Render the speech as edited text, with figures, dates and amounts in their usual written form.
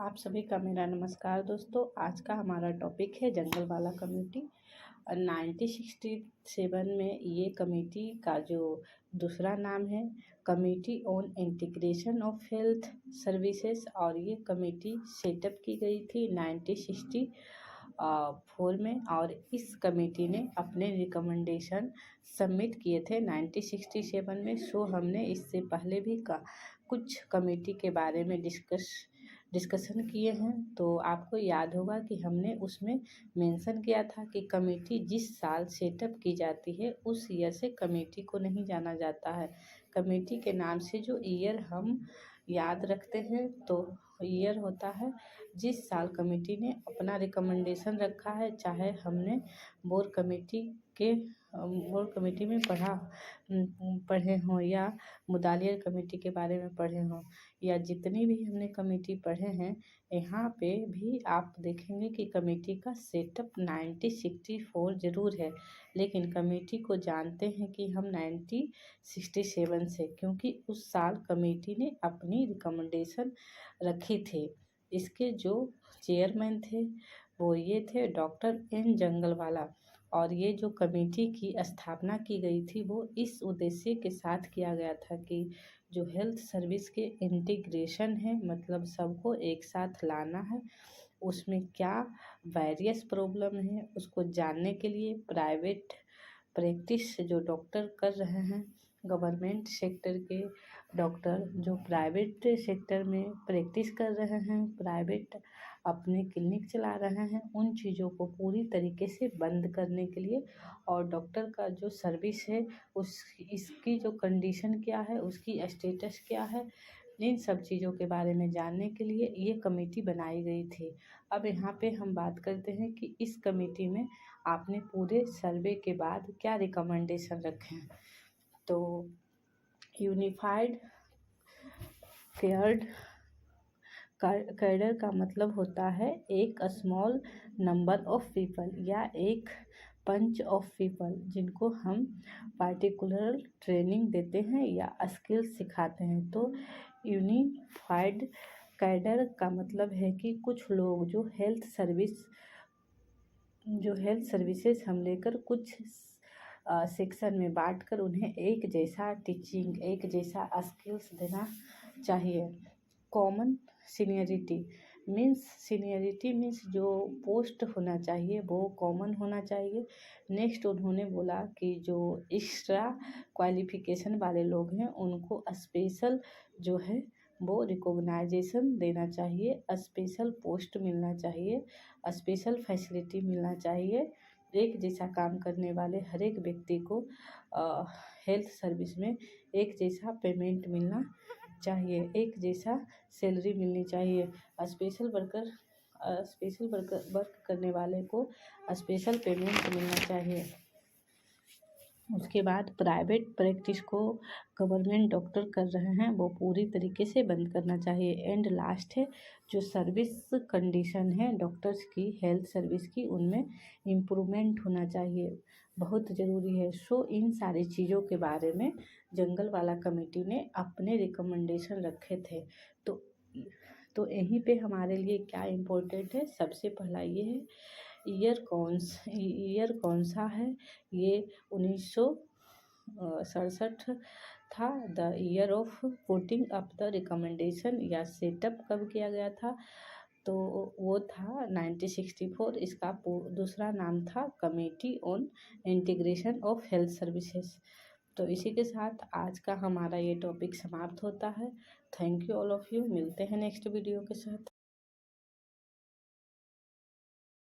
आप सभी का मेरा नमस्कार दोस्तों। आज का हमारा टॉपिक है जंगल वाला कमेटी। 1967 में ये कमेटी का जो दूसरा नाम है committee on integration of health services, और ये कमेटी सेटअप की गई थी 1964 में। और इस कमेटी ने अपने रिकमेंडेशन सबमिट किए थे 1967 में। सो हमने इससे पहले भी कुछ कमेटी के बारे में डिस्कशन किए हैं, तो आपको याद होगा कि हमने उसमें मेंशन किया था कि कमेटी जिस साल सेटअप की जाती है उस ईयर से कमेटी को नहीं जाना जाता है। कमेटी के नाम से जो ईयर हम याद रखते हैं तो ईयर होता है जिस साल कमेटी ने अपना रिकमेंडेशन रखा है। चाहे हमने बोर्ड कमेटी में पढ़े हों या मुदालिया कमेटी के बारे में पढ़े हों, या जितनी भी हमने कमेटी पढ़े हैं, यहाँ पे भी आप देखेंगे कि कमेटी का सेटअप 1964 ज़रूर है, लेकिन कमेटी को जानते हैं कि हम 1967 से, क्योंकि उस साल कमेटी ने अपनी रिकमेंडेशन रखी थी। इसके जो चेयरमैन थे वो ये थे डॉक्टर एन जंगलवाला, और ये जो कमेटी की स्थापना की गई थी वो इस उद्देश्य के साथ किया गया था कि जो हेल्थ सर्विस के इंटीग्रेशन है, मतलब सबको एक साथ लाना है, उसमें क्या वेरियस प्रॉब्लम है उसको जानने के लिए प्राइवेट प्रैक्टिस जो डॉक्टर कर रहे हैं, गवर्नमेंट सेक्टर के डॉक्टर जो प्राइवेट सेक्टर में प्रैक्टिस कर रहे हैं, प्राइवेट अपने क्लिनिक चला रहे हैं, उन चीज़ों को पूरी तरीके से बंद करने के लिए, और डॉक्टर का जो सर्विस है इसकी जो कंडीशन क्या है, उसकी स्टेटस क्या है, इन सब चीज़ों के बारे में जानने के लिए ये कमेटी बनाई गई थी। अब यहाँ पे हम बात करते हैं कि इस कमेटी में आपने पूरे सर्वे के बाद क्या रिकमेंडेशन रखे हैं। तो यूनिफाइड कैडर का मतलब होता है एक स्मॉल नंबर ऑफ पीपल या एक पंच ऑफ पीपल जिनको हम पार्टिकुलर ट्रेनिंग देते हैं या स्किल्स सिखाते हैं। तो यूनिफाइड कैडर का मतलब है कि कुछ लोग जो हेल्थ सर्विसेज हम लेकर कुछ सेक्शन में बांटकर उन्हें एक जैसा टीचिंग, एक जैसा स्किल्स देना चाहिए। कॉमन सीनियरिटी मीन्स जो पोस्ट होना चाहिए वो कॉमन होना चाहिए। नेक्स्ट उन्होंने बोला कि जो एक्स्ट्रा क्वालिफिकेशन वाले लोग हैं उनको स्पेशल जो है वो रिकॉग्नाइजेशन देना चाहिए, स्पेशल पोस्ट मिलना चाहिए, स्पेशल फैसिलिटी मिलना चाहिए। एक जैसा काम करने वाले हर एक व्यक्ति को हेल्थ सर्विस में एक जैसा पेमेंट मिलना चाहिए, एक जैसा सैलरी मिलनी चाहिए। स्पेशल वर्क करने वाले को स्पेशल पेमेंट मिलना चाहिए। उसके बाद प्राइवेट प्रैक्टिस को गवर्नमेंट डॉक्टर कर रहे हैं वो पूरी तरीके से बंद करना चाहिए। एंड लास्ट है जो सर्विस कंडीशन है डॉक्टर्स की, हेल्थ सर्विस की, उनमें इम्प्रूवमेंट होना चाहिए, बहुत ज़रूरी है। सो इन सारी चीज़ों के बारे में जंगल वाला कमेटी ने अपने रिकमेंडेशन रखे थे। तो यहीं पे हमारे लिए क्या इम्पोर्टेंट है, सबसे पहला ये है ईयर कौन सा है। ये 1967 था, the year of putting up the recommendation, या सेटअप कब किया गया था, तो वो था 1964। इसका दूसरा नाम था committee on integration of health services. तो इसी के साथ आज का हमारा ये टॉपिक समाप्त होता है। Thank you all of you. मिलते हैं नेक्स्ट वीडियो के साथ।